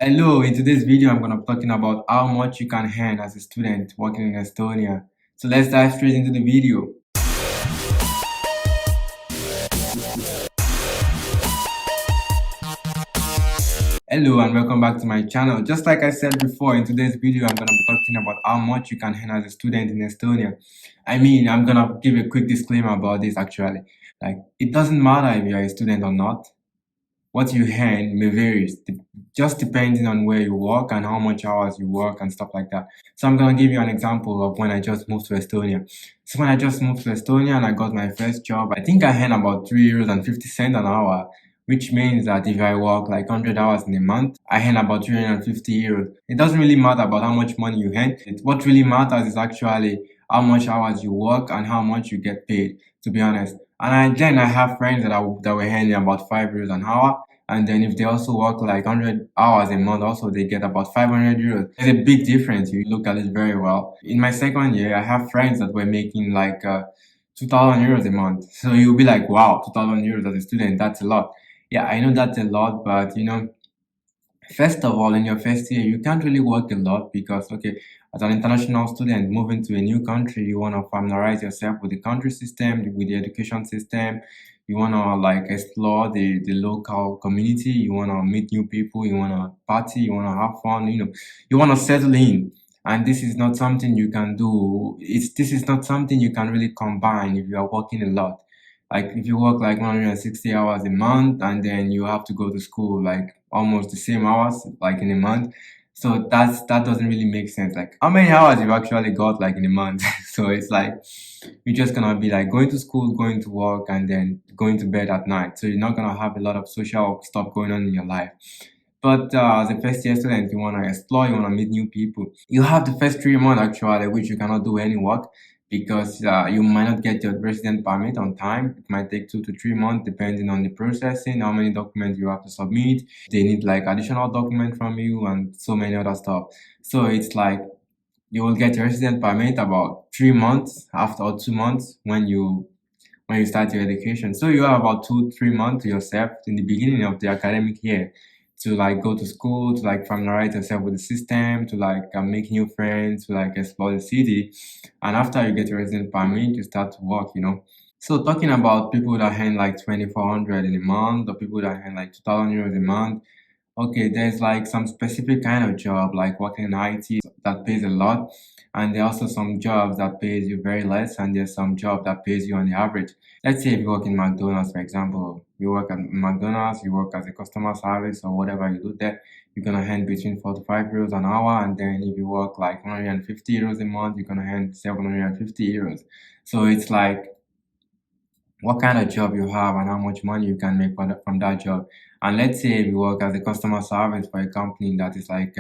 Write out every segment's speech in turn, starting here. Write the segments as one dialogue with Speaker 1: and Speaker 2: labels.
Speaker 1: Hello, in today's video, I'm going to be talking about how much you can earn as a student working in Estonia. So let's dive straight into the video. Hello and welcome back to my channel. Just like I said before, in today's video, I'm going to be talking about how much you can earn as a student in Estonia. I'm going to give a quick disclaimer about this actually. Like, it doesn't matter if you're a student or not. What you earn may vary, just depending on where you work and how much hours you work and stuff like that. So I'm gonna give you an example of when I just moved to Estonia. So when I just moved to Estonia and I got my first job, I think I earned about 3 euros and 50 cents an hour, which means that if I work like 100 hours in a month, I earn about 350 euros. It doesn't really matter about how much money you earn. What really matters is actually how much hours you work and how much you get paid, to be honest. Then I have friends that were earning about 5 euros an hour. And then if they also work like 100 hours a month, also they get about 500 euros. There's a big difference. You look at it very well. In my second year, I have friends that were making like 2,000 euros a month. So you'll be like, wow, 2,000 euros as a student, that's a lot. Yeah, I know that's a lot, but first of all, in your first year, you can't really work a lot because, okay, as an international student moving to a new country, you want to familiarize yourself with the country system, with the education system. You want to like explore the local community. You want to meet new people. You want to party. You want to have fun. You want to settle in. And this is not something you can do. This is not something you can really combine if you are working a lot. Like if you work like 160 hours a month and then you have to go to school like almost the same hours like in a month. So that doesn't really make sense. Like how many hours you've actually got like in a month? So it's like you're just gonna be like going to school, going to work, and then going to bed at night. So you're not gonna have a lot of social stuff going on in your life. But as a first year student, you wanna explore, you wanna meet new people. You have the first 3 months actually, which you cannot do any work because you might not get your resident permit on time. It might take 2 to 3 months depending on the processing, how many documents you have to submit. They need like additional document from you and so many other stuff. So it's like you will get your resident permit about 3 months after or 2 months when you start your education. So you have about 2 3 months to yourself in the beginning of the academic year to like go to school, to like familiarize yourself with the system, to like make new friends, to like explore the city. And after you get your resident permit, you start to work. So talking about people that earn like 2,400 in a month or people that earn like 2,000 euros a month, okay, there's like some specific kind of job like working in IT that pays a lot, and there are also some jobs that pays you very less, and there's some job that pays you on the average. Let's say if you work in McDonald's, for example, you work at McDonald's, you work as a customer service or whatever you do there, you're gonna earn between 45 euros an hour, and then if you work like 150 euros a month, you're gonna earn 750 euros. So it's like what kind of job you have and how much money you can make from that job. And let's say if you work as a customer service for a company that is like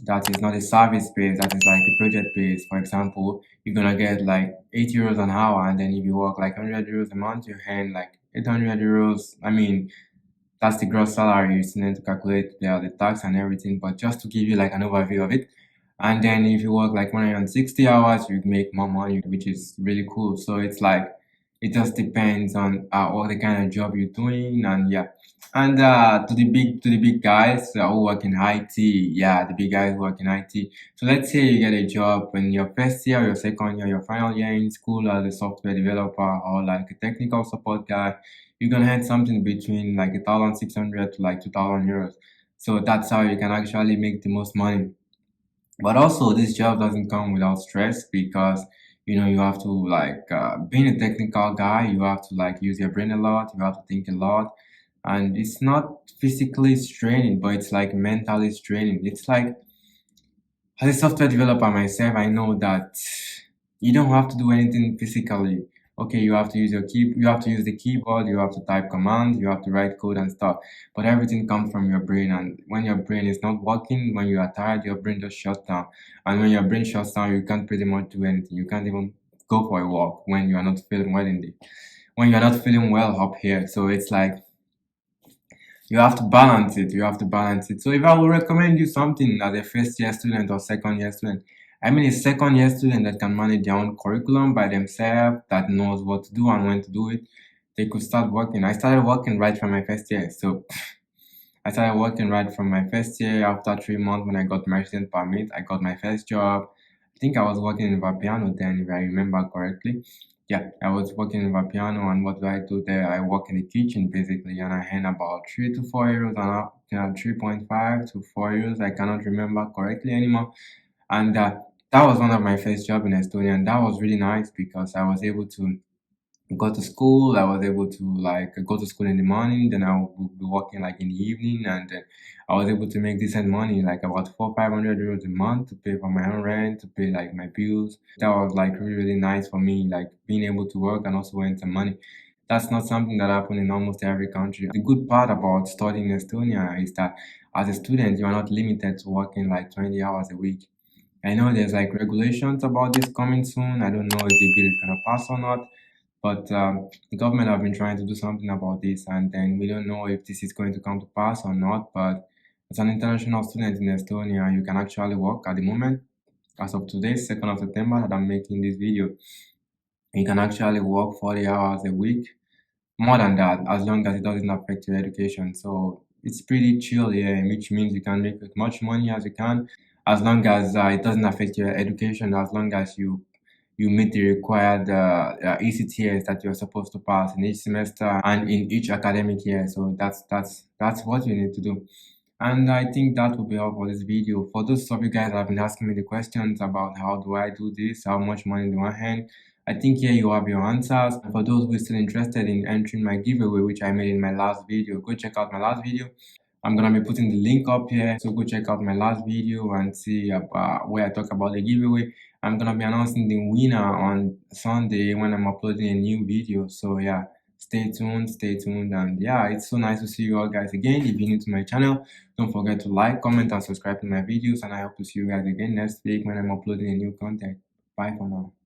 Speaker 1: that is not a service base, that is like a project base, for example, you're gonna get like 80 euros an hour, and then if you work like 100 euros a month, you earn like 800 euros. That's the gross salary. You still need to calculate the tax and everything, but just to give you like an overview of it. And then if you work like 160 hours, you make more money, which is really cool. So it's like it just depends on what the kind of job you're doing, and yeah. And to the big guys who work in IT, yeah, the big guys who work in IT. So let's say you get a job in your first year, your second year, your final year in school as a software developer or like a technical support guy, you're gonna earn something between like 1,600 to like 2,000 euros. So that's how you can actually make the most money. But also, this job doesn't come without stress because you have to like being a technical guy, you have to like use your brain a lot, you have to think a lot, and it's not physically straining, but it's like mentally straining. It's like as a software developer myself, I know that you don't have to do anything physically. Okay, you have to use you have to use the keyboard, you have to type commands, you have to write code and stuff. But everything comes from your brain, and when your brain is not working, when you are tired, your brain just shuts down. And when your brain shuts down, you can't pretty much do anything. You can't even go for a walk when you are not feeling well when you are not feeling well up here. So it's like you have to balance it. You have to balance it. So if I would recommend you something as a first year student or second year student, a second year student that can manage their own curriculum by themselves, that knows what to do and when to do it, they could start working. I started working right from my first year. So I started working right from my first year. After 3 months, when I got my resident permit, I got my first job. I think I was working in Vapiano then, if I remember correctly. Yeah, I was working in Vapiano, and what do I do there? I work in the kitchen basically, and I earn about 3 to 4 euros an hour, 3.5 to 4 euros. I cannot remember correctly anymore. And that was one of my first job in Estonia, and that was really nice because I was able to go to school. I was able to like go to school in the morning, then I would be working like in the evening, and then I was able to make decent money, like about 400-500 euros a month to pay for my own rent, to pay like my bills. That was like really nice for me, like being able to work and also earn some money. That's not something that happens in almost every country. The good part about studying in Estonia is that as a student, you are not limited to working like 20 hours a week. I know there's like regulations about this coming soon. I don't know if the bill is gonna pass or not, but the government have been trying to do something about this, and then we don't know if this is going to come to pass or not. But as an international student in Estonia, you can actually work at the moment. As of today, 2nd of September, that I'm making this video, you can actually work 40 hours a week, more than that, as long as it doesn't affect your education. So it's pretty chill here, which means you can make as much money as you can, as long as it doesn't affect your education, as long as you meet the required ECTS that you're supposed to pass in each semester and in each academic year. So that's what you need to do. And I think that will be all for this video. For those of you guys that have been asking me the questions about how do I do this, how much money do I earn, I think here you have your answers. And for those who are still interested in entering my giveaway, which I made in my last video, go check out my last video. I'm gonna be putting the link up here, so go check out my last video and see where I talk about the giveaway. I'm gonna be announcing the winner on Sunday when I'm uploading a new video. So yeah, stay tuned, and yeah, it's so nice to see you all guys again. If you're new to my channel, don't forget to like, comment, and subscribe to my videos, and I hope to see you guys again next week when I'm uploading a new content. Bye for now.